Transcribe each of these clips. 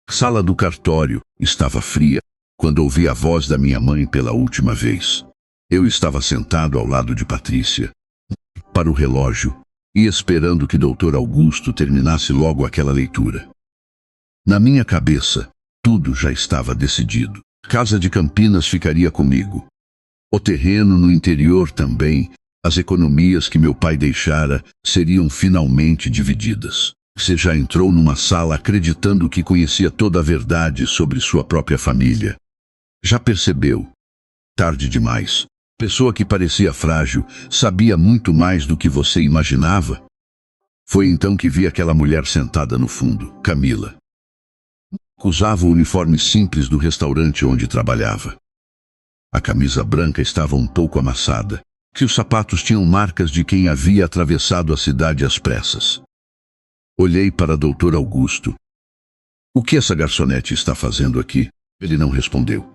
Sala do cartório estava fria quando ouvi a voz da minha mãe pela última vez. Eu estava sentado ao lado de Patrícia, para o relógio, e esperando que Dr. Augusto terminasse logo aquela leitura. Na minha cabeça, tudo já estava decidido. Casa de Campinas ficaria comigo. O terreno no interior também, as economias que meu pai deixara seriam finalmente divididas. Você já entrou numa sala acreditando que conhecia toda a verdade sobre sua própria família. Já percebeu? Tarde demais. Pessoa que parecia frágil, sabia muito mais do que você imaginava. Foi então que vi aquela mulher sentada no fundo, Camila. Usava o uniforme simples do restaurante onde trabalhava. A camisa branca estava um pouco amassada, que os sapatos tinham marcas de quem havia atravessado a cidade às pressas. Olhei para Dr. Augusto. O que essa garçonete está fazendo aqui? Ele não respondeu.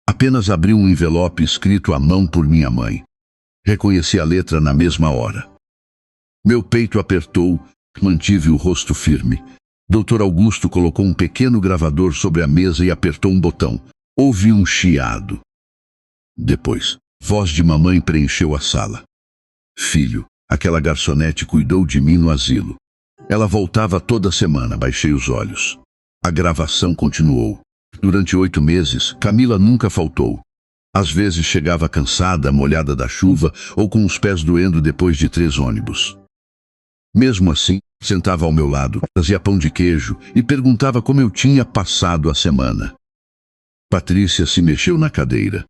Apenas abriu um envelope escrito à mão por minha mãe. Reconheci a letra na mesma hora. Meu peito apertou, mantive o rosto firme. Dr. Augusto colocou um pequeno gravador sobre a mesa e apertou um botão. Houve um chiado. Depois, voz de mamãe preencheu a sala. Filho, aquela garçonete cuidou de mim no asilo. Ela voltava toda semana, baixei os olhos. A gravação continuou. Durante 8 meses, Camila nunca faltou. Às vezes chegava cansada, molhada da chuva ou com os pés doendo depois de 3 ônibus. Mesmo assim, sentava ao meu lado, trazia pão de queijo e perguntava como eu tinha passado a semana. Patrícia se mexeu na cadeira.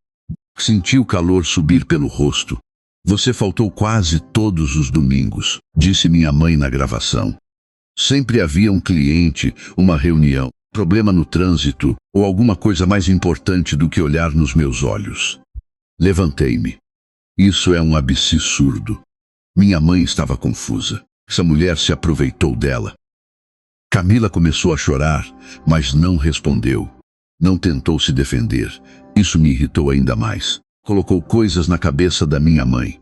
Senti o calor subir pelo rosto. Você faltou quase todos os domingos, disse minha mãe na gravação. Sempre havia um cliente, uma reunião, problema no trânsito ou alguma coisa mais importante do que olhar nos meus olhos. Levantei-me. Isso é um absurdo. Minha mãe estava confusa. Essa mulher se aproveitou dela. Camila começou a chorar, mas não respondeu. Não tentou se defender. Isso me irritou ainda mais. Colocou coisas na cabeça da minha mãe.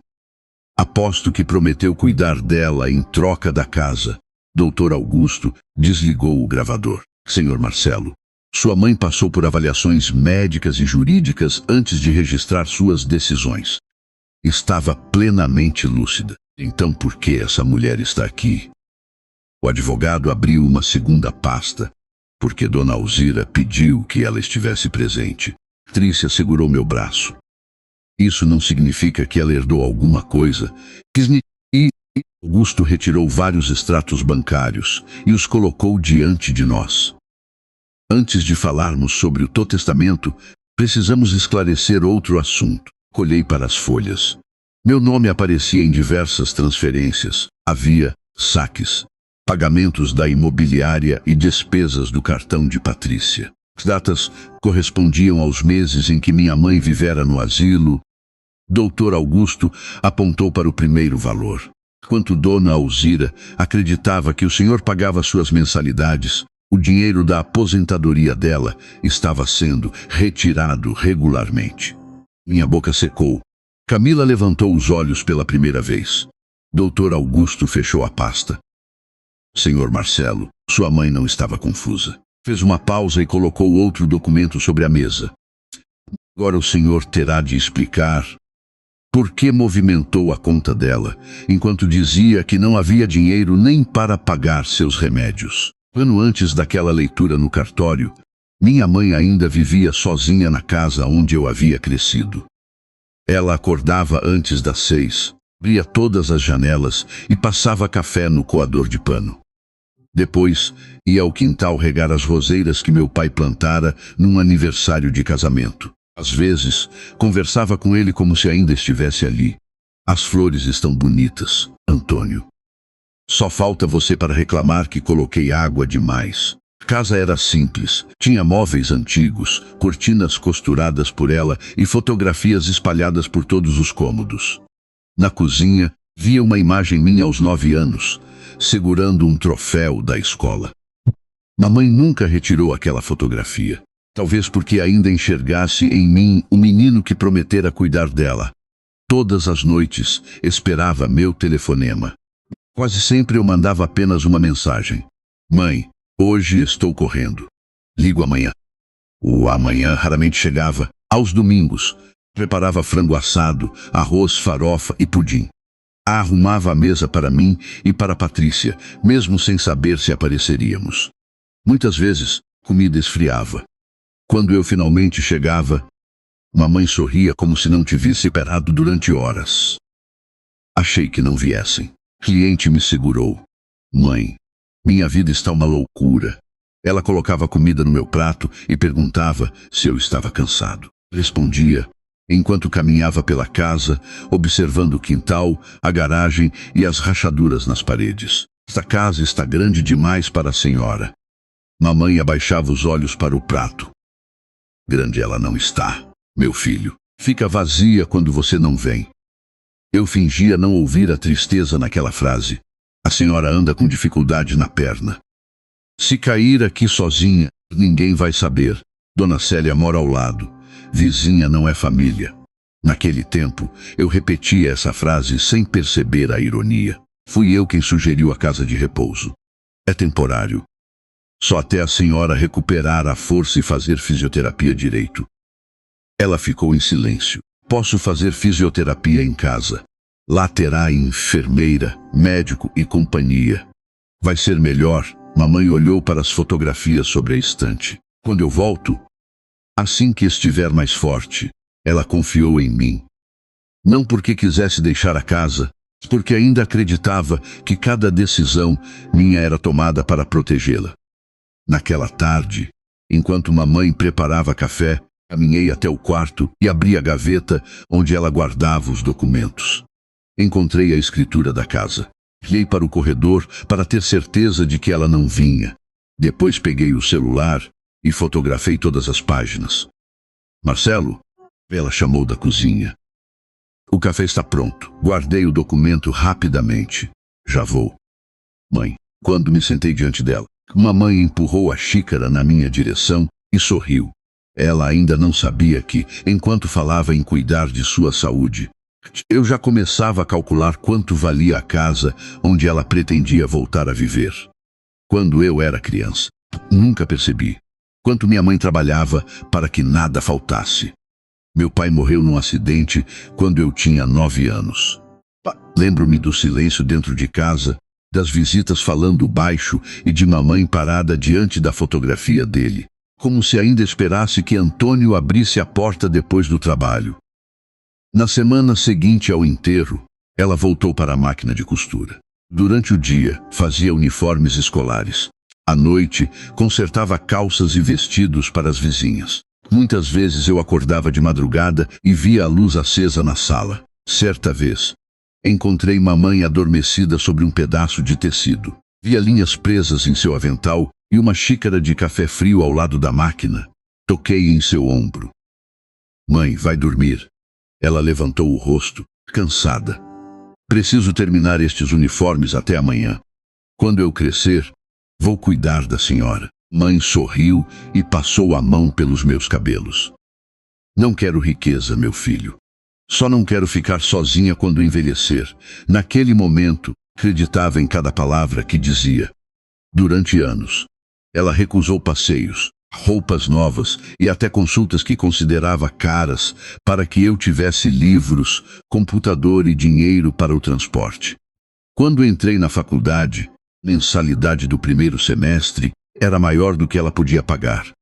Aposto que prometeu cuidar dela em troca da casa. Dr. Augusto desligou o gravador. Senhor Marcelo, sua mãe passou por avaliações médicas e jurídicas antes de registrar suas decisões. Estava plenamente lúcida. Então por que essa mulher está aqui? O advogado abriu uma segunda pasta, porque Dona Alzira pediu que ela estivesse presente. Patrícia segurou meu braço. Isso não significa que ela herdou alguma coisa. E Augusto retirou vários extratos bancários e os colocou diante de nós. Antes de falarmos sobre o testamento, precisamos esclarecer outro assunto. Olhei para as folhas. Meu nome aparecia em diversas transferências. Havia saques, pagamentos da imobiliária e despesas do cartão de Patrícia. As datas correspondiam aos meses em que minha mãe vivera no asilo. Dr. Augusto apontou para o primeiro valor. Enquanto Dona Alzira acreditava que o senhor pagava suas mensalidades, o dinheiro da aposentadoria dela estava sendo retirado regularmente. Minha boca secou. Camila levantou os olhos pela primeira vez. Dr. Augusto fechou a pasta. Senhor Marcelo, sua mãe não estava confusa. Fez uma pausa e colocou outro documento sobre a mesa. Agora o senhor terá de explicar por que movimentou a conta dela, enquanto dizia que não havia dinheiro nem para pagar seus remédios. Um ano antes daquela leitura no cartório, minha mãe ainda vivia sozinha na casa onde eu havia crescido. Ela acordava antes das 6, abria todas as janelas e passava café no coador de pano. Depois, ia ao quintal regar as roseiras que meu pai plantara num aniversário de casamento. Às vezes, conversava com ele como se ainda estivesse ali. As flores estão bonitas, Antônio. Só falta você para reclamar que coloquei água demais. A casa era simples, tinha móveis antigos, cortinas costuradas por ela e fotografias espalhadas por todos os cômodos. Na cozinha, via uma imagem minha aos 9 anos, segurando um troféu da escola. Mamãe nunca retirou aquela fotografia, talvez porque ainda enxergasse em mim o menino que prometera cuidar dela. Todas as noites, esperava meu telefonema. Quase sempre eu mandava apenas uma mensagem. Mãe, hoje estou correndo. Ligo amanhã. O amanhã raramente chegava. Aos domingos, preparava frango assado, arroz, farofa e pudim. Arrumava a mesa para mim e para Patrícia, mesmo sem saber se apareceríamos. Muitas vezes, comida esfriava. Quando eu finalmente chegava, mamãe sorria como se não tivesse esperado durante horas. Achei que não viessem. Cliente me segurou. Mãe, minha vida está uma loucura. Ela colocava comida no meu prato e perguntava se eu estava cansado. Respondia, enquanto caminhava pela casa, observando o quintal, a garagem e as rachaduras nas paredes. Esta casa está grande demais para a senhora. Mamãe abaixava os olhos para o prato. Grande ela não está, meu filho. Fica vazia quando você não vem. Eu fingia não ouvir a tristeza naquela frase. A senhora anda com dificuldade na perna. Se cair aqui sozinha, ninguém vai saber. Dona Célia mora ao lado. Vizinha não é família. Naquele tempo, eu repetia essa frase sem perceber a ironia. Fui eu quem sugeriu a casa de repouso. É temporário. Só até a senhora recuperar a força e fazer fisioterapia direito. Ela ficou em silêncio. Posso fazer fisioterapia em casa. Lá terá enfermeira, médico e companhia. Vai ser melhor. Mamãe olhou para as fotografias sobre a estante. Quando eu volto, assim que estiver mais forte, ela confiou em mim. Não porque quisesse deixar a casa, porque ainda acreditava que cada decisão minha era tomada para protegê-la. Naquela tarde, enquanto mamãe preparava café, caminhei até o quarto e abri a gaveta onde ela guardava os documentos. Encontrei a escritura da casa. Olhei para o corredor para ter certeza de que ela não vinha. Depois peguei o celular e fotografei todas as páginas. Marcelo, ela chamou da cozinha. O café está pronto. Guardei o documento rapidamente. Já vou. Mãe, quando me sentei diante dela, mamãe empurrou a xícara na minha direção e sorriu. Ela ainda não sabia que, enquanto falava em cuidar de sua saúde, eu já começava a calcular quanto valia a casa onde ela pretendia voltar a viver. Quando eu era criança, nunca percebi quanto minha mãe trabalhava para que nada faltasse. Meu pai morreu num acidente quando eu tinha 9 anos. Lembro-me do silêncio dentro de casa, das visitas falando baixo e de mamãe parada diante da fotografia dele, como se ainda esperasse que Antônio abrisse a porta depois do trabalho. Na semana seguinte ao enterro, ela voltou para a máquina de costura. Durante o dia, fazia uniformes escolares. À noite, consertava calças e vestidos para as vizinhas. Muitas vezes eu acordava de madrugada e via a luz acesa na sala. Certa vez, encontrei mamãe adormecida sobre um pedaço de tecido. Via linhas presas em seu avental e uma xícara de café frio ao lado da máquina. Toquei em seu ombro. Mãe, vai dormir. Ela levantou o rosto, cansada. Preciso terminar estes uniformes até amanhã. Quando eu crescer, vou cuidar da senhora. Mãe sorriu e passou a mão pelos meus cabelos. Não quero riqueza, meu filho. Só não quero ficar sozinha quando envelhecer. Naquele momento, acreditava em cada palavra que dizia. Durante anos, ela recusou passeios, roupas novas e até consultas que considerava caras para que eu tivesse livros, computador e dinheiro para o transporte. Quando entrei na faculdade, a mensalidade do primeiro semestre era maior do que ela podia pagar.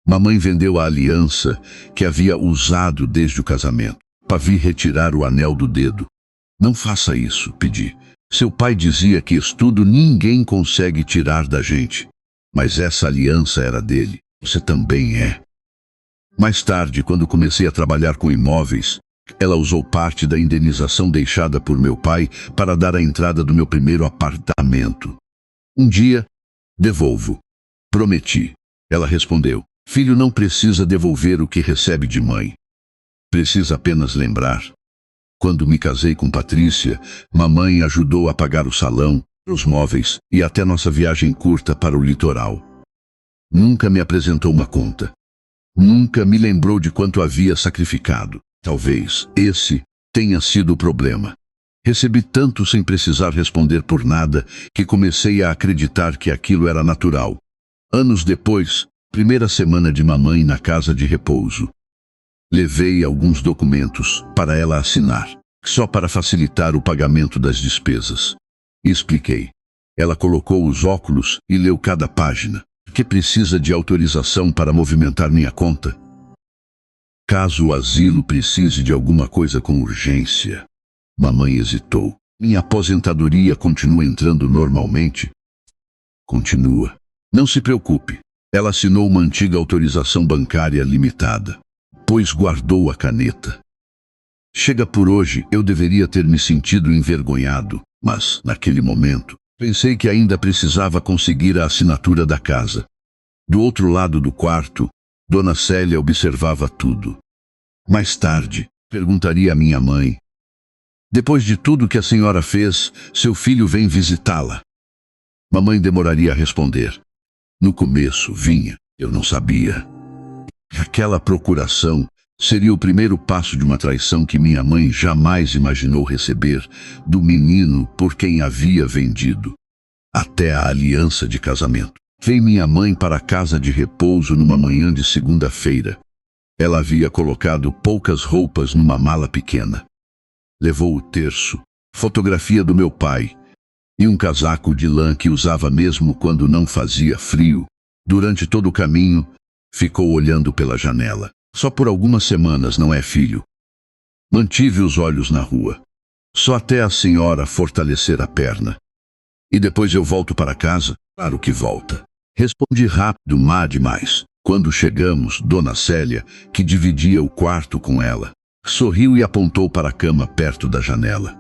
Mamãe vendeu a aliança que havia usado desde o casamento. Pavi retirar o anel do dedo. Não faça isso, pedi. Seu pai dizia que estudo ninguém consegue tirar da gente. Mas essa aliança era dele. Você também é. Mais tarde, quando comecei a trabalhar com imóveis, ela usou parte da indenização deixada por meu pai para dar a entrada do meu primeiro apartamento. Um dia, devolvo. Prometi. Ela respondeu. Filho não precisa devolver o que recebe de mãe. Precisa apenas lembrar. Quando me casei com Patrícia, mamãe ajudou a pagar o salão, os móveis e até nossa viagem curta para o litoral. Nunca me apresentou uma conta. Nunca me lembrou de quanto havia sacrificado. Talvez esse tenha sido o problema. Recebi tanto sem precisar responder por nada que comecei a acreditar que aquilo era natural. Anos depois, Primeira semana de mamãe na casa de repouso. Levei alguns documentos para ela assinar, só para facilitar o pagamento das despesas. Expliquei. Ela colocou os óculos e leu cada página. Que precisa de autorização para movimentar minha conta? Caso o asilo precise de alguma coisa com urgência. Mamãe hesitou. Minha aposentadoria continua entrando normalmente? Continua. Não se preocupe. Ela assinou uma antiga autorização bancária limitada, pois guardou a caneta. Chega por hoje, eu deveria ter me sentido envergonhado, mas, naquele momento, pensei que ainda precisava conseguir a assinatura da casa. Do outro lado do quarto, Dona Célia observava tudo. Mais tarde, perguntaria à minha mãe: depois de tudo que a senhora fez, seu filho vem visitá-la? Mamãe demoraria a responder. No começo, vinha, eu não sabia. Aquela procuração seria o primeiro passo de uma traição que minha mãe jamais imaginou receber do menino por quem havia vendido. Até a aliança de casamento. Veio minha mãe para a casa de repouso numa manhã de segunda-feira. Ela havia colocado poucas roupas numa mala pequena. Levou o terço, fotografia do meu pai, e um casaco de lã que usava mesmo quando não fazia frio. Durante todo o caminho, ficou olhando pela janela. Só por algumas semanas, não é, filho? Mantive os olhos na rua. Só até a senhora fortalecer a perna. E depois eu volto para casa? Claro que volta. Respondi rápido, má demais. Quando chegamos, Dona Célia, que dividia o quarto com ela, sorriu e apontou para a cama perto da janela.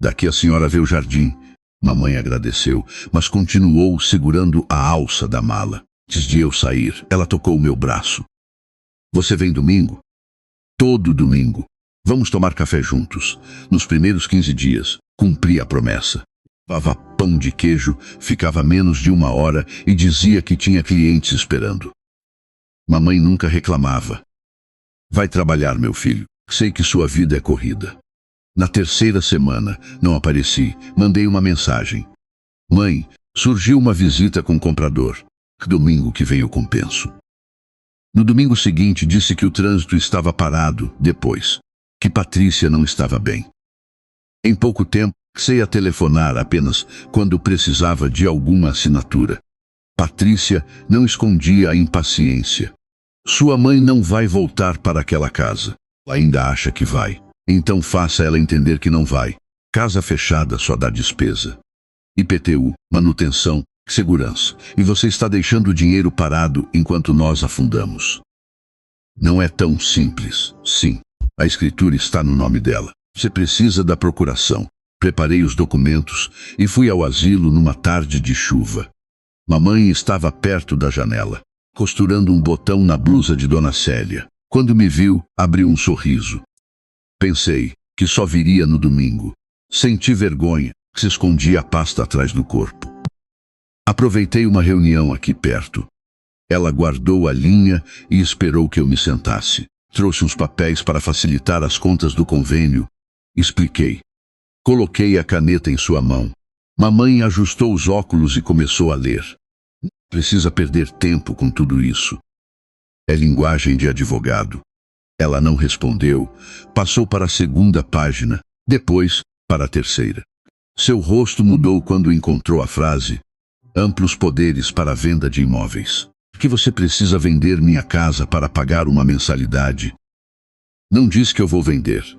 Daqui a senhora vê o jardim. Mamãe agradeceu, mas continuou segurando a alça da mala. Antes de eu sair, ela tocou o meu braço. Você vem domingo? Todo domingo. Vamos tomar café juntos. Nos primeiros 15 dias, cumpri a promessa. Levava pão de queijo, ficava menos de 1 hora e dizia que tinha clientes esperando. Mamãe nunca reclamava. Vai trabalhar, meu filho. Sei que sua vida é corrida. Na terceira semana, não apareci. Mandei uma mensagem. Mãe, surgiu uma visita com o comprador. Domingo que vem eu compenso. No domingo seguinte, disse que o trânsito estava parado. Depois, que Patrícia não estava bem. Em pouco tempo, sei a telefonar apenas quando precisava de alguma assinatura. Patrícia não escondia a impaciência. Sua mãe não vai voltar para aquela casa. Ainda acha que vai. Então faça ela entender que não vai. Casa fechada só dá despesa. IPTU, manutenção, segurança. E você está deixando o dinheiro parado enquanto nós afundamos. Não é tão simples. Sim, a escritura está no nome dela. Você precisa da procuração. Preparei os documentos e fui ao asilo numa tarde de chuva. Mamãe estava perto da janela, costurando um botão na blusa de Dona Célia. Quando me viu, abriu um sorriso. Pensei que só viria no domingo. Senti vergonha, se escondia a pasta atrás do corpo. Aproveitei uma reunião aqui perto. Ela guardou a linha e esperou que eu me sentasse. Trouxe uns papéis para facilitar as contas do convênio. Expliquei. Coloquei a caneta em sua mão. Mamãe ajustou os óculos e começou a ler. Não precisa perder tempo com tudo isso. É linguagem de advogado. Ela não respondeu. Passou para a segunda página, depois para a terceira. Seu rosto mudou quando encontrou a frase: amplos poderes para a venda de imóveis. Que você precisa vender minha casa para pagar uma mensalidade. Não diz que eu vou vender.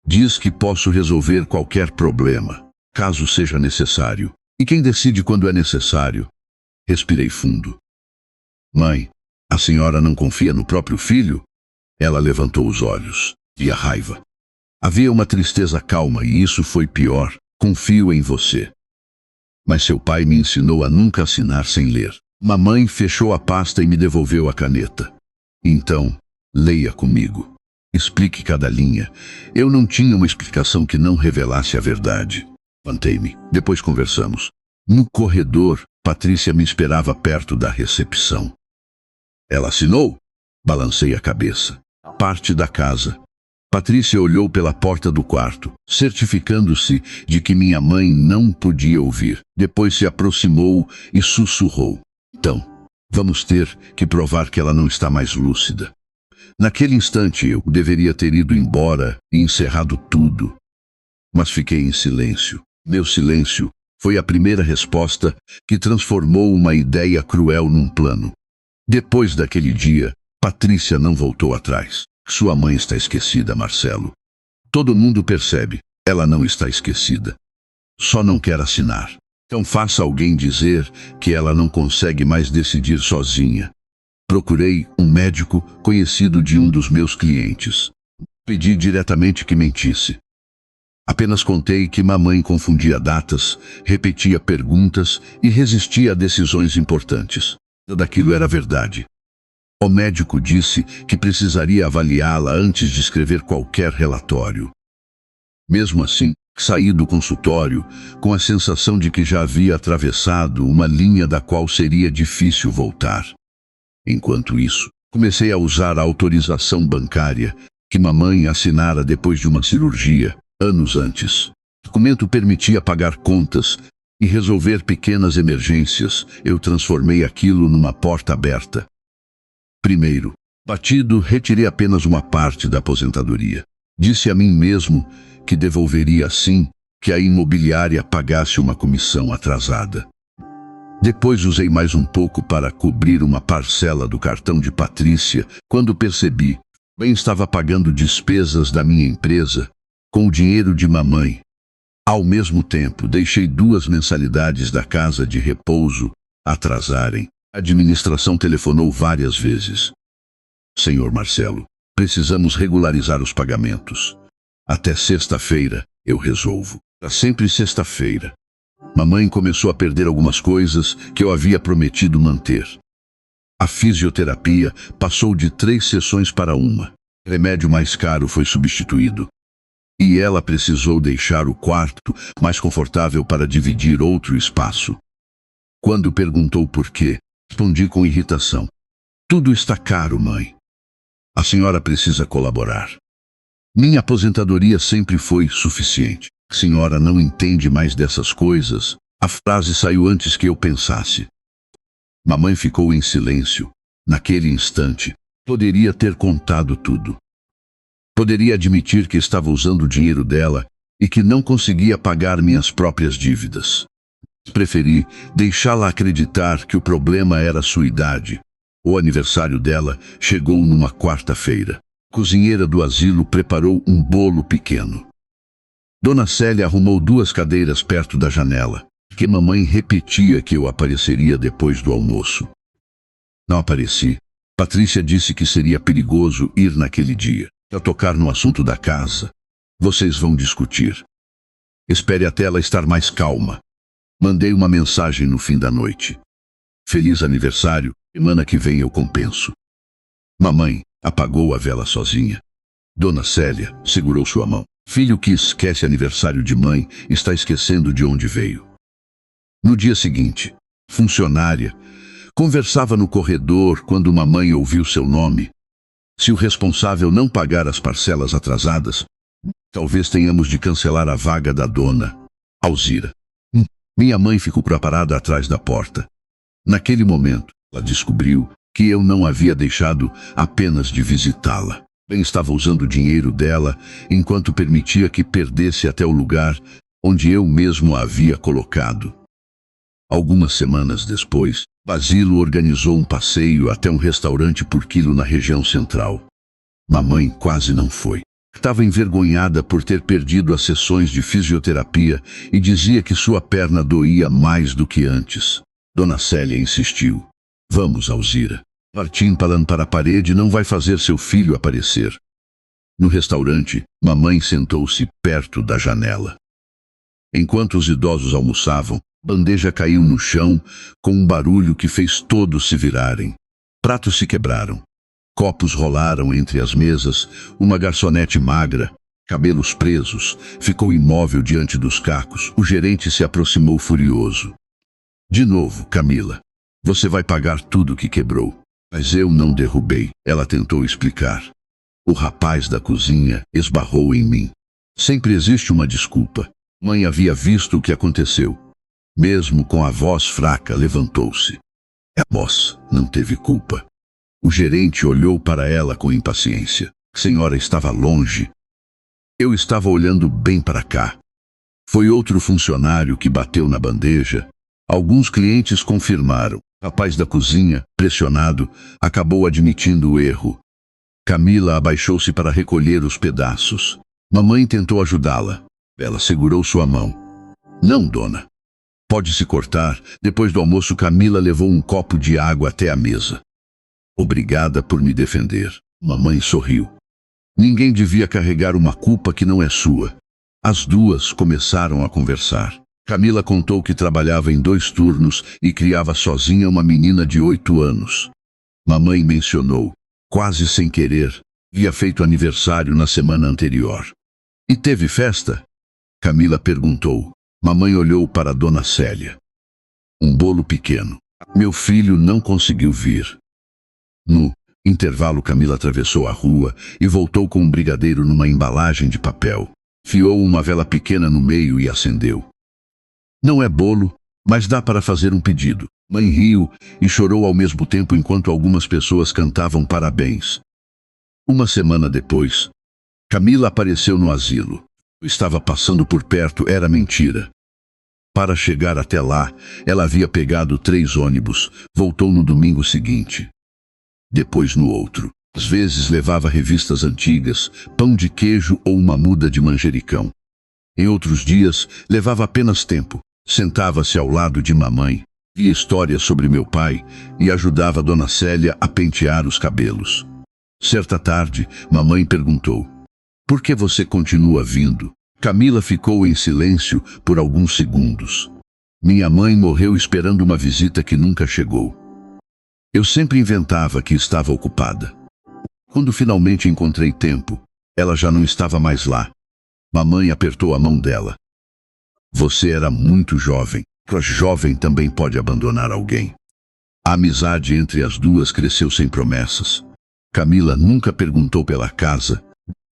Diz que posso resolver qualquer problema, caso seja necessário. E quem decide quando é necessário? Respirei fundo. Mãe, a senhora não confia no próprio filho? Ela levantou os olhos. E a raiva. Havia uma tristeza calma e isso foi pior. Confio em você. Mas seu pai me ensinou a nunca assinar sem ler. Mamãe fechou a pasta e me devolveu a caneta. Então, leia comigo. Explique cada linha. Eu não tinha uma explicação que não revelasse a verdade. Levantei-me. Depois conversamos. No corredor, Patrícia me esperava perto da recepção. Ela assinou? Balancei a cabeça. Parte da casa. Patrícia olhou pela porta do quarto, certificando-se de que minha mãe não podia ouvir. Depois se aproximou e sussurrou. Então, Vamos ter que provar que ela não está mais lúcida. Naquele instante eu deveria ter ido embora e encerrado tudo. Mas fiquei em silêncio. Meu silêncio foi a primeira resposta que transformou uma ideia cruel num plano. Depois daquele dia, Patrícia não voltou atrás. Sua mãe está esquecida, Marcelo. Todo mundo percebe. Ela não está esquecida. Só não quer assinar. Então faça alguém dizer que ela não consegue mais decidir sozinha. Procurei um médico conhecido de um dos meus clientes. Pedi diretamente que mentisse. Apenas contei que mamãe confundia datas, repetia perguntas e resistia a decisões importantes. Daquilo era verdade. O médico disse que precisaria avaliá-la antes de escrever qualquer relatório. Mesmo assim, saí do consultório com a sensação de que já havia atravessado uma linha da qual seria difícil voltar. Enquanto isso, comecei a usar a autorização bancária que mamãe assinara depois de uma cirurgia, anos antes. O documento permitia pagar contas e resolver pequenas emergências. Eu transformei aquilo numa porta aberta. Primeiro, batido, retirei apenas uma parte da aposentadoria. Disse a mim mesmo que devolveria assim que a imobiliária pagasse uma comissão atrasada. Depois usei mais um pouco para cobrir uma parcela do cartão de Patrícia, quando percebi, bem estava pagando despesas da minha empresa com o dinheiro de mamãe. Ao mesmo tempo, deixei 2 mensalidades da casa de repouso atrasarem. A administração telefonou várias vezes. Senhor Marcelo, precisamos regularizar os pagamentos. Até sexta-feira, eu resolvo. Era sempre sexta-feira. Mamãe começou a perder algumas coisas que eu havia prometido manter. A fisioterapia passou de 3 sessões para 1. O remédio mais caro foi substituído. E ela precisou deixar o quarto mais confortável para dividir outro espaço. Quando perguntou por quê, respondi com irritação. Tudo está caro, mãe. A senhora precisa colaborar. Minha aposentadoria sempre foi suficiente. A senhora não entende mais dessas coisas. A frase saiu antes que eu pensasse. Mamãe ficou em silêncio. Naquele instante, poderia ter contado tudo. Poderia admitir que estava usando o dinheiro dela e que não conseguia pagar minhas próprias dívidas. Preferi deixá-la acreditar que o problema era sua idade. O aniversário dela chegou numa quarta-feira. A cozinheira do asilo preparou um bolo pequeno. Dona Célia arrumou 2 cadeiras perto da janela, que mamãe repetia que eu apareceria depois do almoço. Não apareci. Patrícia disse que seria perigoso ir naquele dia. Ao tocar no assunto da casa, vocês vão discutir. Espere até ela estar mais calma. Mandei uma mensagem no fim da noite. Feliz aniversário, semana que vem eu compenso. Mamãe apagou a vela sozinha. Dona Célia segurou sua mão. Filho que esquece aniversário de mãe está esquecendo de onde veio. No dia seguinte, funcionária conversava no corredor quando mamãe ouviu seu nome. Se o responsável não pagar as parcelas atrasadas, talvez tenhamos de cancelar a vaga da dona Alzira. Minha mãe ficou parada atrás da porta. Naquele momento, ela descobriu que eu não havia deixado apenas de visitá-la. Bem, estava usando o dinheiro dela enquanto permitia que perdesse até o lugar onde eu mesmo a havia colocado. Algumas semanas depois, Basílio organizou um passeio até um restaurante por quilo na região central. Mamãe quase não foi. Estava envergonhada por ter perdido as sessões de fisioterapia e dizia que sua perna doía mais do que antes. Dona Célia insistiu. Vamos, Alzira. Partir empalando para a parede não vai fazer seu filho aparecer. No restaurante, mamãe sentou-se perto da janela. Enquanto os idosos almoçavam, a bandeja caiu no chão com um barulho que fez todos se virarem. Pratos se quebraram. Copos rolaram entre as mesas. Uma garçonete magra, cabelos presos, ficou imóvel diante dos cacos. O gerente se aproximou furioso. De novo, Camila. Você vai pagar tudo que quebrou. Mas eu não derrubei, ela tentou explicar. O rapaz da cozinha esbarrou em mim. Sempre existe uma desculpa. Mãe havia visto o que aconteceu. Mesmo com a voz fraca, levantou-se. A voz não teve culpa. O gerente olhou para ela com impaciência. A senhora estava longe. Eu estava olhando bem para cá. Foi outro funcionário que bateu na bandeja. Alguns clientes confirmaram. O rapaz da cozinha, pressionado, acabou admitindo o erro. Camila abaixou-se para recolher os pedaços. Mamãe tentou ajudá-la. Ela segurou sua mão. Não, dona. Pode se cortar. Depois do almoço, Camila levou um copo de água até a mesa. Obrigada por me defender. Mamãe sorriu. Ninguém devia carregar uma culpa que não é sua. As duas começaram a conversar. Camila contou que trabalhava em 2 turnos e criava sozinha uma menina de 8 anos. Mamãe mencionou, quase sem querer, havia feito aniversário na semana anterior. E teve festa? Camila perguntou. Mamãe olhou para Dona Célia. Um bolo pequeno. Meu filho não conseguiu vir. No intervalo, Camila atravessou a rua e voltou com um brigadeiro numa embalagem de papel. Fiou uma vela pequena no meio e acendeu. Não é bolo, mas dá para fazer um pedido. Mãe riu e chorou ao mesmo tempo enquanto algumas pessoas cantavam parabéns. Uma semana depois, Camila apareceu no asilo. Estava passando por perto, era mentira. Para chegar até lá, ela havia pegado 3 ônibus, voltou no domingo seguinte. Depois no outro. Às vezes levava revistas antigas, pão de queijo ou uma muda de manjericão. Em outros dias, levava apenas tempo. Sentava-se ao lado de mamãe, via histórias sobre meu pai e ajudava Dona Célia a pentear os cabelos. Certa tarde, mamãe perguntou, por que você continua vindo? Camila ficou em silêncio por alguns segundos. Minha mãe morreu esperando uma visita que nunca chegou. Eu sempre inventava que estava ocupada. Quando finalmente encontrei tempo, ela já não estava mais lá. Mamãe apertou a mão dela. Você era muito jovem. Jovem também pode abandonar alguém. A amizade entre as duas cresceu sem promessas. Camila nunca perguntou pela casa,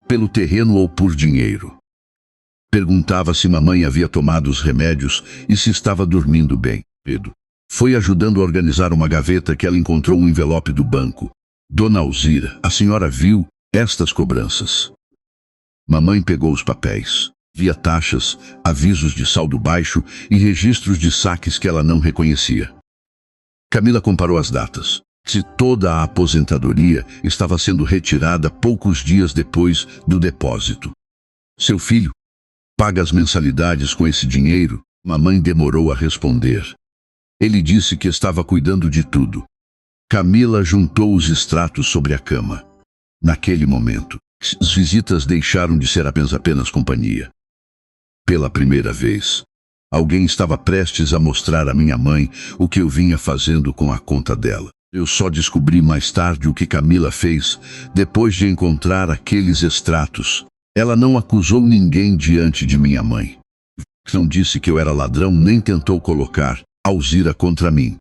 pelo terreno ou por dinheiro. Perguntava se mamãe havia tomado os remédios e se estava dormindo bem. Pedro foi ajudando a organizar uma gaveta que ela encontrou um envelope do banco. Dona Alzira, a senhora viu estas cobranças? Mamãe pegou os papéis. Via taxas, avisos de saldo baixo e registros de saques que ela não reconhecia. Camila comparou as datas. Se toda a aposentadoria estava sendo retirada poucos dias depois do depósito. Seu filho paga as mensalidades com esse dinheiro? Mamãe demorou a responder. Ele disse que estava cuidando de tudo. Camila juntou os extratos sobre a cama. Naquele momento, as visitas deixaram de ser apenas companhia. Pela primeira vez, alguém estava prestes a mostrar à minha mãe o que eu vinha fazendo com a conta dela. Eu só descobri mais tarde o que Camila fez depois de encontrar aqueles extratos. Ela não acusou ninguém diante de minha mãe. Não disse que eu era ladrão nem tentou colocar Alzira contra mim.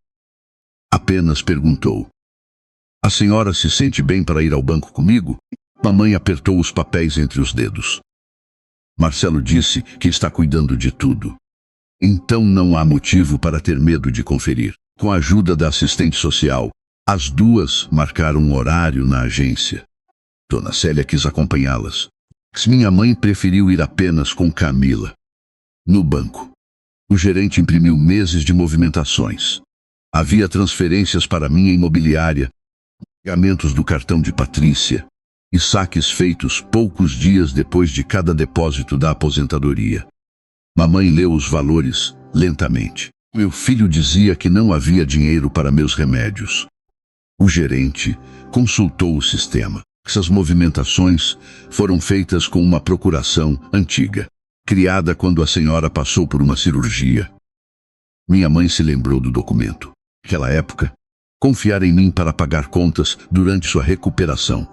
Apenas perguntou: a senhora se sente bem para ir ao banco comigo? Mamãe apertou os papéis entre os dedos. Marcelo disse que está cuidando de tudo. Então não há motivo para ter medo de conferir. Com a ajuda da assistente social, as duas marcaram um horário na agência. Dona Célia quis acompanhá-las. Minha mãe preferiu ir apenas com Camila. No banco, o gerente imprimiu meses de movimentações. Havia transferências para minha imobiliária, pagamentos do cartão de Patrícia e saques feitos poucos dias depois de cada depósito da aposentadoria. Mamãe leu os valores lentamente. Meu filho dizia que não havia dinheiro para meus remédios. O gerente consultou o sistema. Essas movimentações foram feitas com uma procuração antiga, criada quando a senhora passou por uma cirurgia. Minha mãe se lembrou do documento. Naquela época, confiar em mim para pagar contas durante sua recuperação.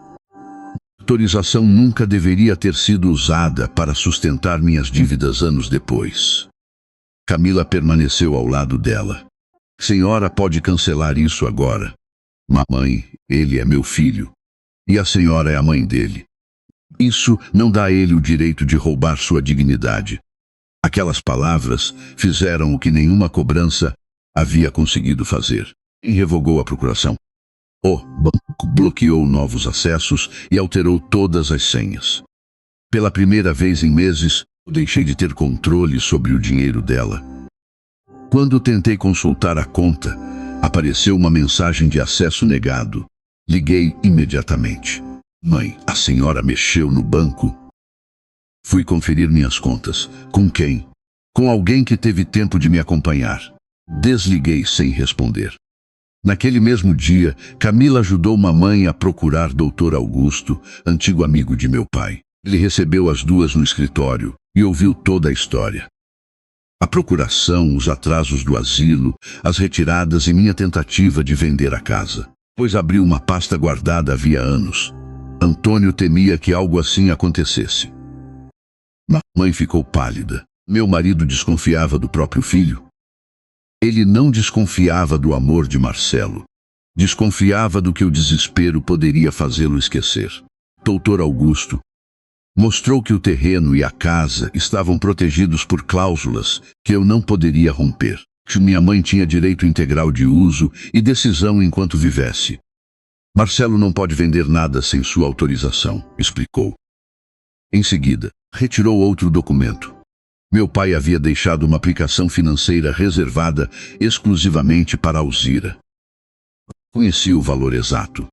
A autorização nunca deveria ter sido usada para sustentar minhas dívidas anos depois. Camila permaneceu ao lado dela. Senhora pode cancelar isso agora. Mamãe, ele é meu filho. E a senhora é a mãe dele. Isso não dá a ele o direito de roubar sua dignidade. Aquelas palavras fizeram o que nenhuma cobrança havia conseguido fazer. e revogou a procuração. O banco bloqueou novos acessos e alterou todas as senhas. Pela primeira vez em meses, eu deixei de ter controle sobre o dinheiro dela. Quando tentei consultar a conta, apareceu uma mensagem de acesso negado. Liguei imediatamente. Mãe, a senhora mexeu no banco? Fui conferir minhas contas. Com quem? Com alguém que teve tempo de me acompanhar. Desliguei sem responder. Naquele mesmo dia, Camila ajudou mamãe a procurar Dr. Augusto, antigo amigo de meu pai. Ele recebeu as duas no escritório e ouviu toda a história. A procuração, os atrasos do asilo, as retiradas e minha tentativa de vender a casa, pois abriu uma pasta guardada havia anos. Antônio temia que algo assim acontecesse. Mamãe ficou pálida. Meu marido desconfiava do próprio filho. Ele não desconfiava do amor de Marcelo. Desconfiava do que o desespero poderia fazê-lo esquecer. Dr. Augusto mostrou que o terreno e a casa estavam protegidos por cláusulas que eu não poderia romper. Que minha mãe tinha direito integral de uso e decisão enquanto vivesse. Marcelo não pode vender nada sem sua autorização, explicou. Em seguida, retirou outro documento. Meu pai havia deixado uma aplicação financeira reservada exclusivamente para Alzira. Conheci o valor exato.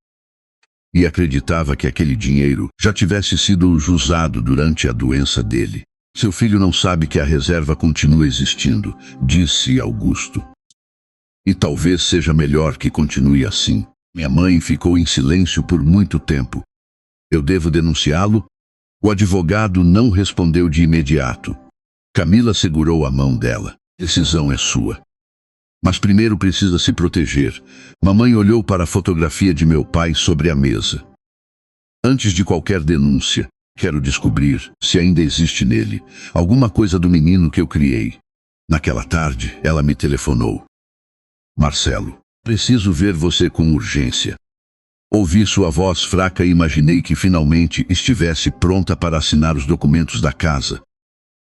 E acreditava que aquele dinheiro já tivesse sido usado durante a doença dele. Seu filho não sabe que a reserva continua existindo, disse Augusto. E talvez seja melhor que continue assim. Minha mãe ficou em silêncio por muito tempo. Eu devo denunciá-lo? O advogado não respondeu de imediato. Camila segurou a mão dela. Decisão é sua. Mas primeiro precisa se proteger. Mamãe olhou para a fotografia de meu pai sobre a mesa. Antes de qualquer denúncia, quero descobrir se ainda existe nele alguma coisa do menino que eu criei. Naquela tarde, ela me telefonou. Marcelo, preciso ver você com urgência. Ouvi sua voz fraca e imaginei que finalmente estivesse pronta para assinar os documentos da casa.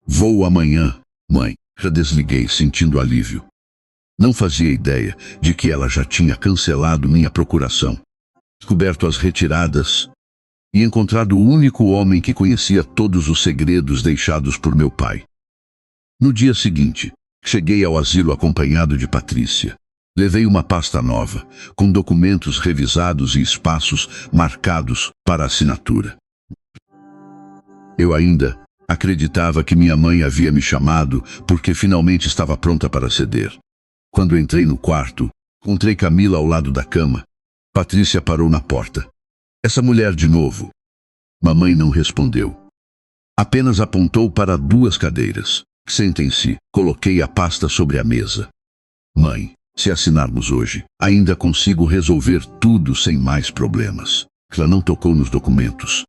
Vou amanhã, mãe. Já desliguei, sentindo alívio. Não fazia ideia de que ela já tinha cancelado minha procuração, descoberto as retiradas e encontrado o único homem que conhecia todos os segredos deixados por meu pai. No dia seguinte, cheguei ao asilo acompanhado de Patrícia. Levei uma pasta nova, com documentos revisados e espaços marcados para assinatura. Eu ainda acreditava que minha mãe havia me chamado porque finalmente estava pronta para ceder. Quando entrei no quarto, encontrei Camila ao lado da cama. Patrícia parou na porta. Essa mulher de novo. Mamãe não respondeu. Apenas apontou para duas cadeiras. Sentem-se. Coloquei a pasta sobre a mesa. Mãe, se assinarmos hoje, ainda consigo resolver tudo sem mais problemas. Ela não tocou nos documentos.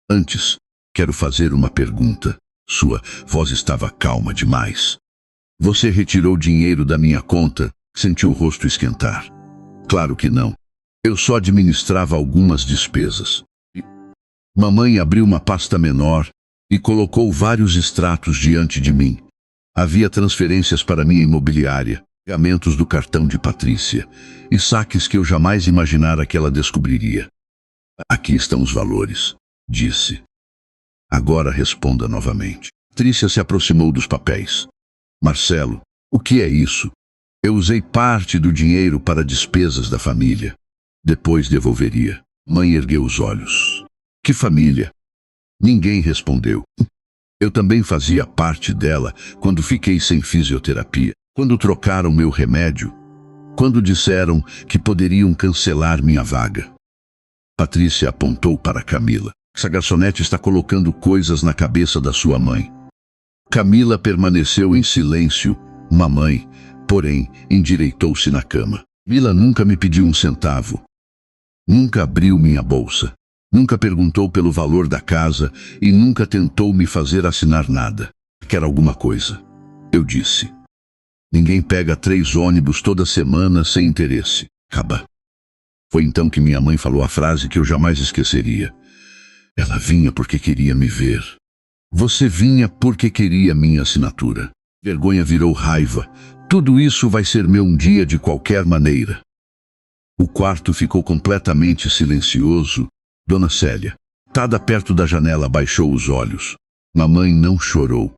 Antes, quero fazer uma pergunta. Sua voz estava calma demais. Você retirou dinheiro da minha conta? Senti o rosto esquentar. Claro que não. Eu só administrava algumas despesas. Mamãe abriu uma pasta menor e colocou vários extratos diante de mim. Havia transferências para minha imobiliária, pagamentos do cartão de Patrícia e saques que eu jamais imaginara que ela descobriria. Aqui estão os valores, disse. Agora responda novamente. Patrícia se aproximou dos papéis. Marcelo, o que é isso? Eu usei parte do dinheiro para despesas da família. Depois devolveria. Mãe ergueu os olhos. Que família? Ninguém respondeu. Eu também fazia parte dela quando fiquei sem fisioterapia, quando trocaram meu remédio, quando disseram que poderiam cancelar minha vaga. Patrícia apontou para Camila. Essa garçonete está colocando coisas na cabeça da sua mãe. Camila permaneceu em silêncio. Mamãe, porém, endireitou-se na cama. Camila nunca me pediu um centavo. Nunca abriu minha bolsa. Nunca perguntou pelo valor da casa e nunca tentou me fazer assinar nada. Quer alguma coisa? Eu disse. Ninguém pega 3 ônibus toda semana sem interesse. Acaba. Foi então que minha mãe falou a frase que eu jamais esqueceria. Ela vinha porque queria me ver. Você vinha porque queria minha assinatura. Vergonha virou raiva. Tudo isso vai ser meu um dia de qualquer maneira. O quarto ficou completamente silencioso. Dona Célia, sentada perto da janela, baixou os olhos. Mamãe não chorou.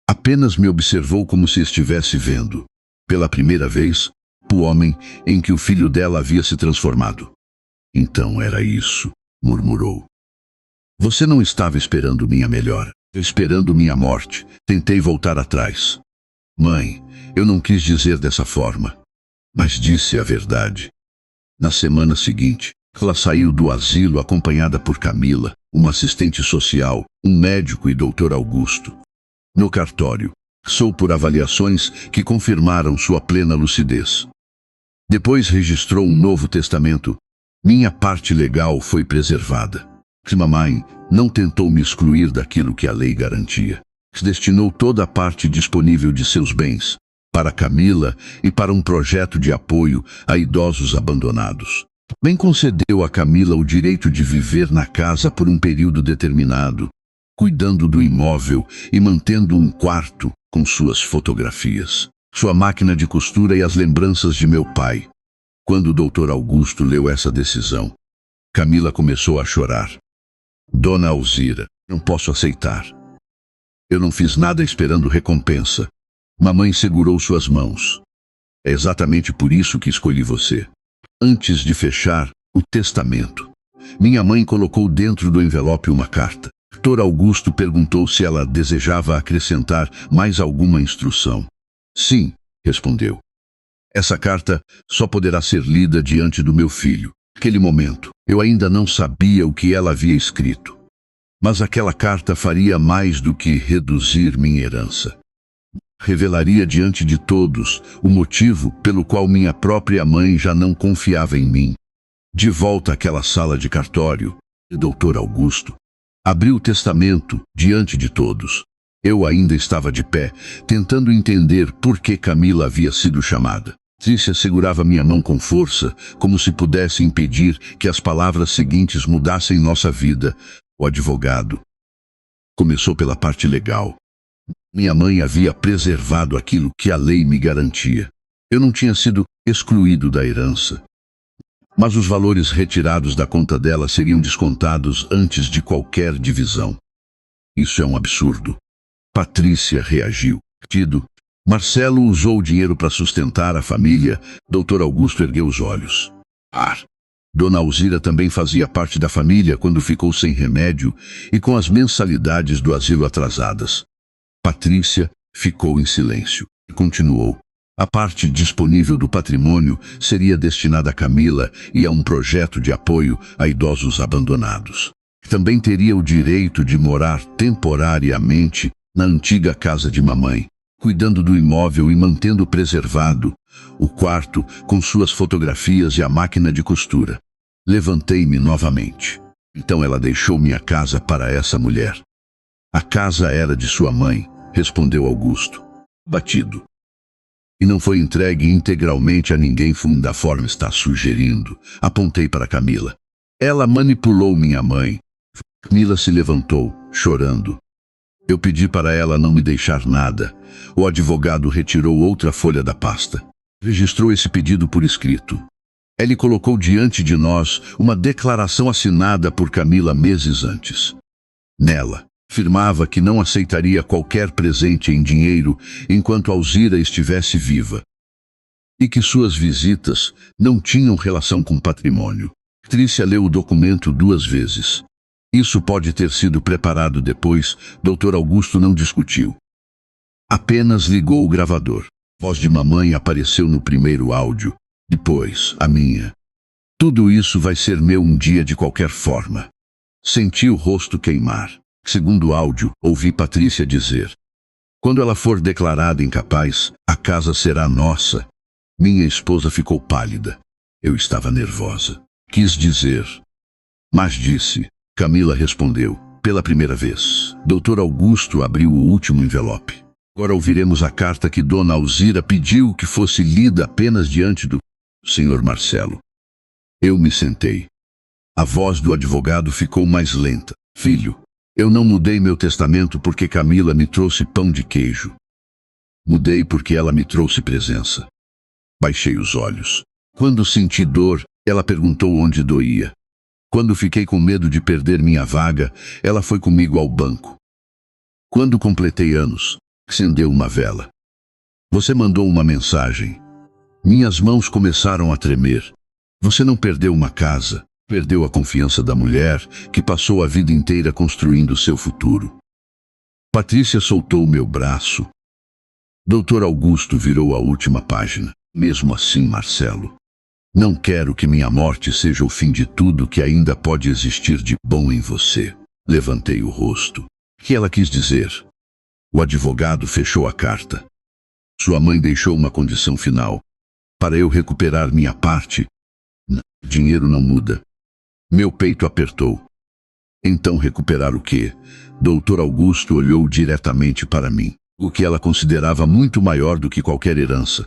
Apenas me observou como se estivesse vendo, pela primeira vez, o homem em que o filho dela havia se transformado. Então era isso, murmurou. Você não estava esperando minha melhora, esperando minha morte. Tentei voltar atrás. Mãe, eu não quis dizer dessa forma, mas disse a verdade. Na semana seguinte, ela saiu do asilo acompanhada por Camila, uma assistente social, um médico e Dr. Augusto. No cartório, passou por avaliações que confirmaram sua plena lucidez. Depois registrou um novo testamento. Minha parte legal foi preservada. Mamãe não tentou me excluir daquilo que a lei garantia. Destinou toda a parte disponível de seus bens para Camila e para um projeto de apoio a idosos abandonados. Bem, concedeu a Camila o direito de viver na casa por um período determinado, cuidando do imóvel e mantendo um quarto com suas fotografias, sua máquina de costura e as lembranças de meu pai. Quando o Dr. Augusto leu essa decisão, Camila começou a chorar. Dona Alzira, não posso aceitar. Eu não fiz nada esperando recompensa. Mamãe segurou suas mãos. É exatamente por isso que escolhi você. Antes de fechar o testamento, minha mãe colocou dentro do envelope uma carta. Dr. Augusto perguntou se ela desejava acrescentar mais alguma instrução. Sim, respondeu. Essa carta só poderá ser lida diante do meu filho. Naquele momento, eu ainda não sabia o que ela havia escrito. Mas aquela carta faria mais do que reduzir minha herança. Revelaria diante de todos o motivo pelo qual minha própria mãe já não confiava em mim. De volta àquela sala de cartório, o Dr. Augusto abriu o testamento diante de todos. Eu ainda estava de pé, tentando entender por que Camila havia sido chamada. Trícia segurava minha mão com força, como se pudesse impedir que as palavras seguintes mudassem nossa vida. O advogado começou pela parte legal. Minha mãe havia preservado aquilo que a lei me garantia. Eu não tinha sido excluído da herança. Mas os valores retirados da conta dela seriam descontados antes de qualquer divisão. Isso é um absurdo. Patrícia reagiu. Marcelo usou o dinheiro para sustentar a família. Dr. Augusto ergueu os olhos. Dona Alzira também fazia parte da família quando ficou sem remédio e com as mensalidades do asilo atrasadas. Patrícia ficou em silêncio e continuou. A parte disponível do patrimônio seria destinada a Camila e a um projeto de apoio a idosos abandonados. Também teria o direito de morar temporariamente na antiga casa de mamãe, cuidando do imóvel e mantendo preservado o quarto com suas fotografias e a máquina de costura. Levantei-me novamente. Então ela deixou minha casa para essa mulher. A casa era de sua mãe, respondeu Augusto, batido. E não foi entregue integralmente a ninguém, da forma está sugerindo. Apontei para Camila. Ela manipulou minha mãe. Camila se levantou, chorando. Eu pedi para ela não me deixar nada. O advogado retirou outra folha da pasta. Registrou esse pedido por escrito. Ele colocou diante de nós uma declaração assinada por Camila meses antes. Nela, afirmava que não aceitaria qualquer presente em dinheiro enquanto Alzira estivesse viva. E que suas visitas não tinham relação com patrimônio. Trícia leu o documento 2 vezes. Isso pode ter sido preparado depois. Dr. Augusto não discutiu. Apenas ligou o gravador. A voz de mamãe apareceu no primeiro áudio. Depois, a minha. Tudo isso vai ser meu um dia de qualquer forma. Senti o rosto queimar. Segundo áudio, ouvi Patrícia dizer. Quando ela for declarada incapaz, a casa será nossa. Minha esposa ficou pálida. Eu estava nervosa. Quis dizer. Mas disse. Camila respondeu. Pela primeira vez. Dr. Augusto abriu o último envelope. Agora ouviremos a carta que Dona Alzira pediu que fosse lida apenas diante do Sr. Marcelo. Eu me sentei. A voz do advogado ficou mais lenta. Filho, eu não mudei meu testamento porque Camila me trouxe pão de queijo. Mudei porque ela me trouxe presença. Baixei os olhos. Quando senti dor, ela perguntou onde doía. Quando fiquei com medo de perder minha vaga, ela foi comigo ao banco. Quando completei anos, acendeu uma vela. Você mandou uma mensagem. Minhas mãos começaram a tremer. Você não perdeu uma casa, perdeu a confiança da mulher que passou a vida inteira construindo seu futuro. Patrícia soltou meu braço. Dr. Augusto virou a última página. Mesmo assim, Marcelo, não quero que minha morte seja o fim de tudo que ainda pode existir de bom em você. Levantei o rosto. O que ela quis dizer? O advogado fechou a carta. Sua mãe deixou uma condição final. Para eu recuperar minha parte, dinheiro não muda. Meu peito apertou. Então recuperar o quê? Dr. Augusto olhou diretamente para mim. O que ela considerava muito maior do que qualquer herança.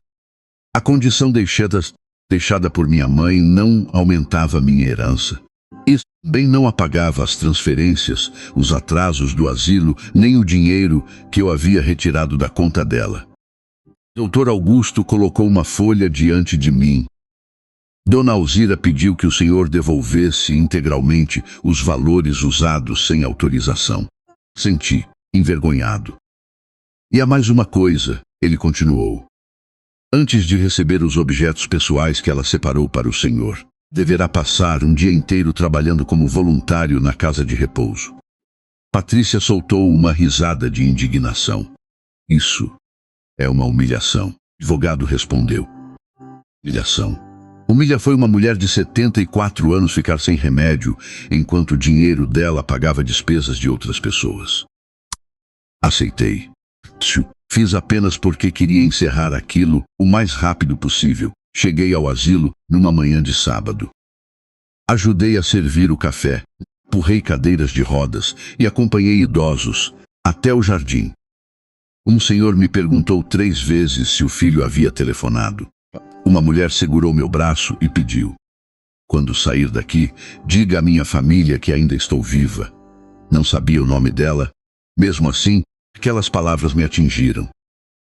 A condição deixada por minha mãe não aumentava minha herança. Isso bem não apagava as transferências, os atrasos do asilo, nem o dinheiro que eu havia retirado da conta dela. Dr. Augusto colocou uma folha diante de mim. Dona Alzira pediu que o senhor devolvesse integralmente os valores usados sem autorização. Senti envergonhado. E há mais uma coisa, ele continuou. Antes de receber os objetos pessoais que ela separou para o senhor, deverá passar um dia inteiro trabalhando como voluntário na casa de repouso. Patrícia soltou uma risada de indignação. Isso é uma humilhação. O advogado respondeu. Humilhação. Humilha foi uma mulher de 74 anos ficar sem remédio, enquanto o dinheiro dela pagava despesas de outras pessoas. Aceitei. Fiz apenas porque queria encerrar aquilo o mais rápido possível. Cheguei ao asilo numa manhã de sábado. Ajudei a servir o café, empurrei cadeiras de rodas e acompanhei idosos até o jardim. Um senhor me perguntou 3 vezes se o filho havia telefonado. Uma mulher segurou meu braço e pediu: quando sair daqui, diga à minha família que ainda estou viva. Não sabia o nome dela. Mesmo assim, aquelas palavras me atingiram.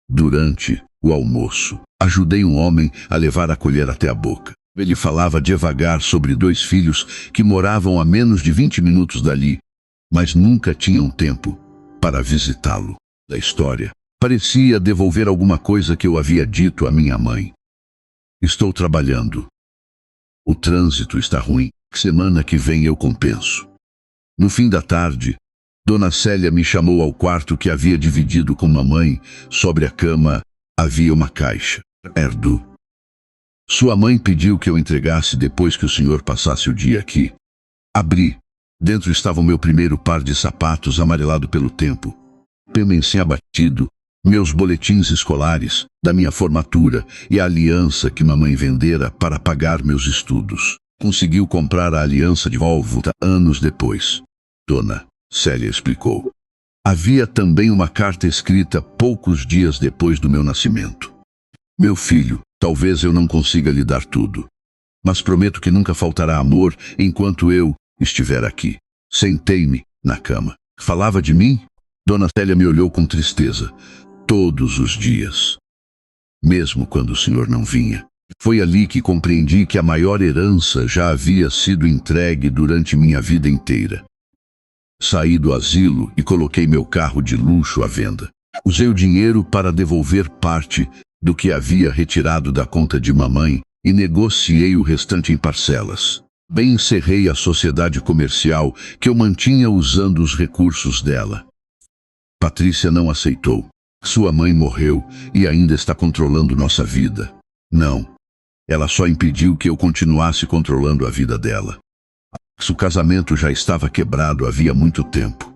Durante o almoço, ajudei um homem a levar a colher até a boca. Ele falava devagar sobre 2 filhos que moravam a menos de 20 minutos dali, mas nunca tinham tempo para visitá-lo. Da história, parecia devolver alguma coisa que eu havia dito à minha mãe. Estou trabalhando. O trânsito está ruim. Semana que vem eu compenso. No fim da tarde, Dona Célia me chamou ao quarto que havia dividido com mamãe. Sobre a cama havia uma caixa. Erdo. Sua mãe pediu que eu entregasse depois que o senhor passasse o dia aqui. Abri. Dentro estava o meu primeiro par de sapatos amarelado pelo tempo. Pensei abatido, meus boletins escolares, da minha formatura e a aliança que mamãe vendera para pagar meus estudos. Conseguiu comprar a aliança de volta anos depois. Dona Célia explicou. Havia também uma carta escrita poucos dias depois do meu nascimento. Meu filho, talvez eu não consiga lhe dar tudo, mas prometo que nunca faltará amor enquanto eu estiver aqui. Sentei-me na cama. Falava de mim? Dona Célia me olhou com tristeza. Todos os dias. Mesmo quando o senhor não vinha. Foi ali que compreendi que a maior herança já havia sido entregue durante minha vida inteira. Saí do asilo e coloquei meu carro de luxo à venda. Usei o dinheiro para devolver parte do que havia retirado da conta de mamãe e negociei o restante em parcelas. Bem encerrei a sociedade comercial que eu mantinha usando os recursos dela. Patrícia não aceitou. Sua mãe morreu e ainda está controlando nossa vida. Não. Ela só impediu que eu continuasse controlando a vida dela. O casamento já estava quebrado havia muito tempo.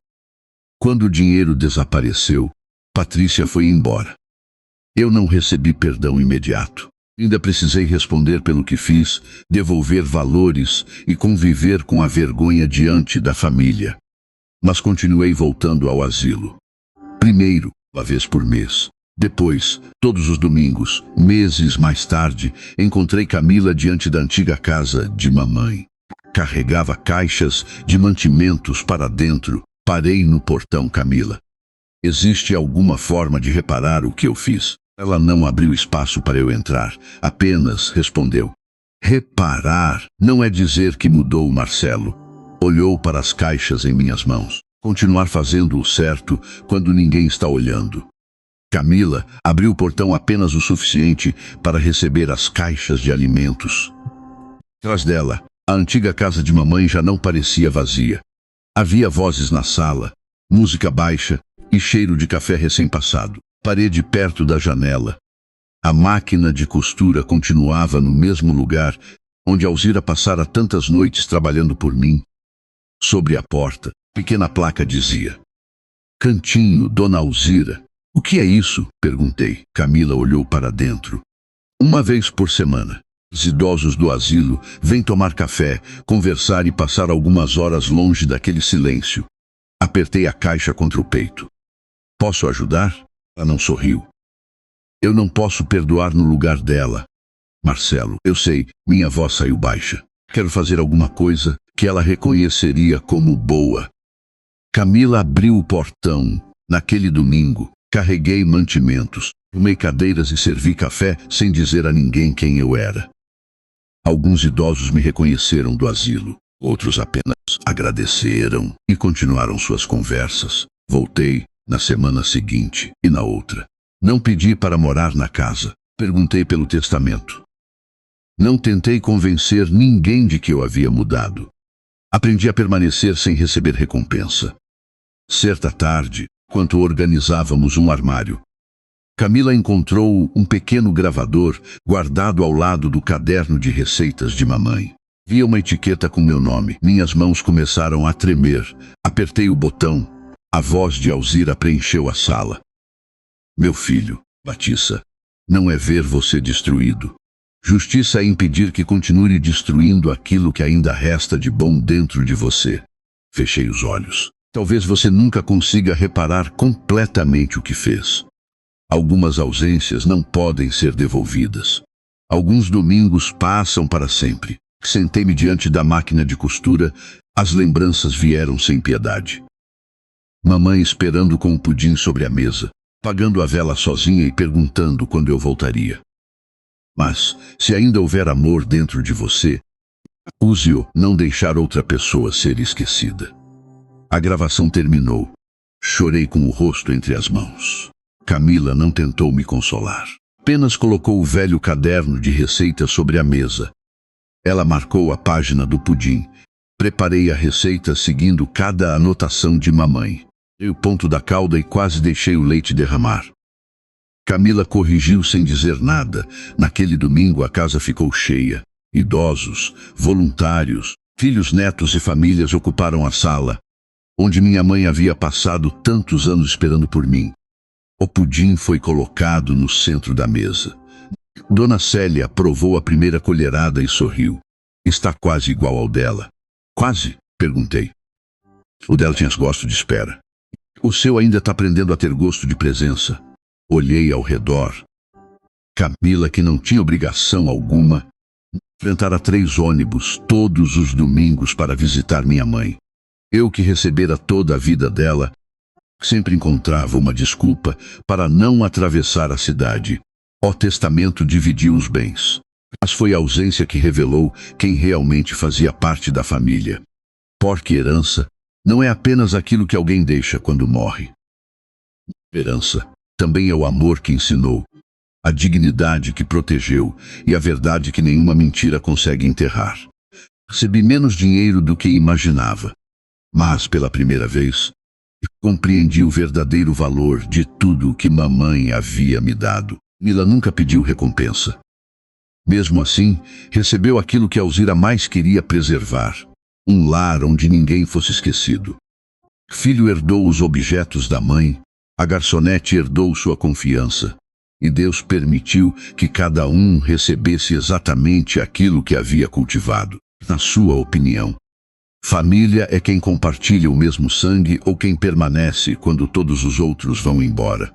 Quando o dinheiro desapareceu, Patrícia foi embora. Eu não recebi perdão imediato. Ainda precisei responder pelo que fiz, devolver valores e conviver com a vergonha diante da família. Mas continuei voltando ao asilo. Primeiro, uma vez por mês. Depois, todos os domingos. Meses mais tarde, encontrei Camila diante da antiga casa de mamãe. Carregava caixas de mantimentos para dentro. Parei no portão. Camila, existe alguma forma de reparar o que eu fiz? Ela não abriu espaço para eu entrar, apenas respondeu: Reparar não é dizer que mudou. Marcelo olhou para as caixas em minhas mãos. Continuar fazendo o certo quando ninguém está olhando. Camila abriu o portão apenas o suficiente para receber as caixas de alimentos. Atrás dela, a antiga casa de mamãe já não parecia vazia. Havia vozes na sala, música baixa e cheiro de café recém-passado. Parede perto da janela. A máquina de costura continuava no mesmo lugar onde Alzira passara tantas noites trabalhando por mim. Sobre a porta, pequena placa dizia: Cantinho, Dona Alzira. O que é isso? Perguntei. Camila olhou para dentro. Uma vez por semana, os idosos do asilo vêm tomar café, conversar e passar algumas horas longe daquele silêncio. Apertei a caixa contra o peito. Posso ajudar? Ela não sorriu. Eu não posso perdoar no lugar dela. Marcelo, eu sei, minha voz saiu baixa. Quero fazer alguma coisa que ela reconheceria como boa. Camila abriu o portão. Naquele domingo, carreguei mantimentos, arrumei cadeiras e servi café sem dizer a ninguém quem eu era. Alguns idosos me reconheceram do asilo. Outros apenas agradeceram e continuaram suas conversas. Voltei na semana seguinte e na outra. Não pedi para morar na casa. Perguntei pelo testamento. Não tentei convencer ninguém de que eu havia mudado. Aprendi a permanecer sem receber recompensa. Certa tarde, enquanto organizávamos um armário, Camila encontrou um pequeno gravador guardado ao lado do caderno de receitas de mamãe. Via uma etiqueta com meu nome. Minhas mãos começaram a tremer. Apertei o botão. A voz de Alzira preencheu a sala. Meu filho, Batissa, não é ver você destruído. Justiça é impedir que continue destruindo aquilo que ainda resta de bom dentro de você. Fechei os olhos. Talvez você nunca consiga reparar completamente o que fez. Algumas ausências não podem ser devolvidas. Alguns domingos passam para sempre. Sentei-me diante da máquina de costura. As lembranças vieram sem piedade. Mamãe esperando com o pudim sobre a mesa, pagando a vela sozinha e perguntando quando eu voltaria. Mas, se ainda houver amor dentro de você, use-o, não deixar outra pessoa ser esquecida. A gravação terminou. Chorei com o rosto entre as mãos. Camila não tentou me consolar. Apenas colocou o velho caderno de receitas sobre a mesa. Ela marcou a página do pudim. Preparei a receita seguindo cada anotação de mamãe. Dei o ponto da calda e quase deixei o leite derramar. Camila corrigiu sem dizer nada. Naquele domingo a casa ficou cheia. Idosos, voluntários, filhos, netos e famílias ocuparam a sala, onde minha mãe havia passado tantos anos esperando por mim. O pudim foi colocado no centro da mesa. Dona Célia provou a primeira colherada e sorriu. Está quase igual ao dela. Quase? Perguntei. O dela tinha gosto de espera. O seu ainda está aprendendo a ter gosto de presença. Olhei ao redor. Camila, que não tinha obrigação alguma, enfrentara 3 ônibus todos os domingos para visitar minha mãe. Eu, que recebera toda a vida dela, sempre encontrava uma desculpa para não atravessar a cidade. O testamento dividiu os bens. Mas foi a ausência que revelou quem realmente fazia parte da família. Porque herança não é apenas aquilo que alguém deixa quando morre. Herança também é o amor que ensinou, a dignidade que protegeu e a verdade que nenhuma mentira consegue enterrar. Recebi menos dinheiro do que imaginava, mas pela primeira vez compreendi o verdadeiro valor de tudo o que mamãe havia me dado. Mila nunca pediu recompensa. Mesmo assim, recebeu aquilo que Alzira mais queria preservar, um lar onde ninguém fosse esquecido. Filho herdou os objetos da mãe, a garçonete herdou sua confiança, e Deus permitiu que cada um recebesse exatamente aquilo que havia cultivado. Na sua opinião, família é quem compartilha o mesmo sangue ou quem permanece quando todos os outros vão embora?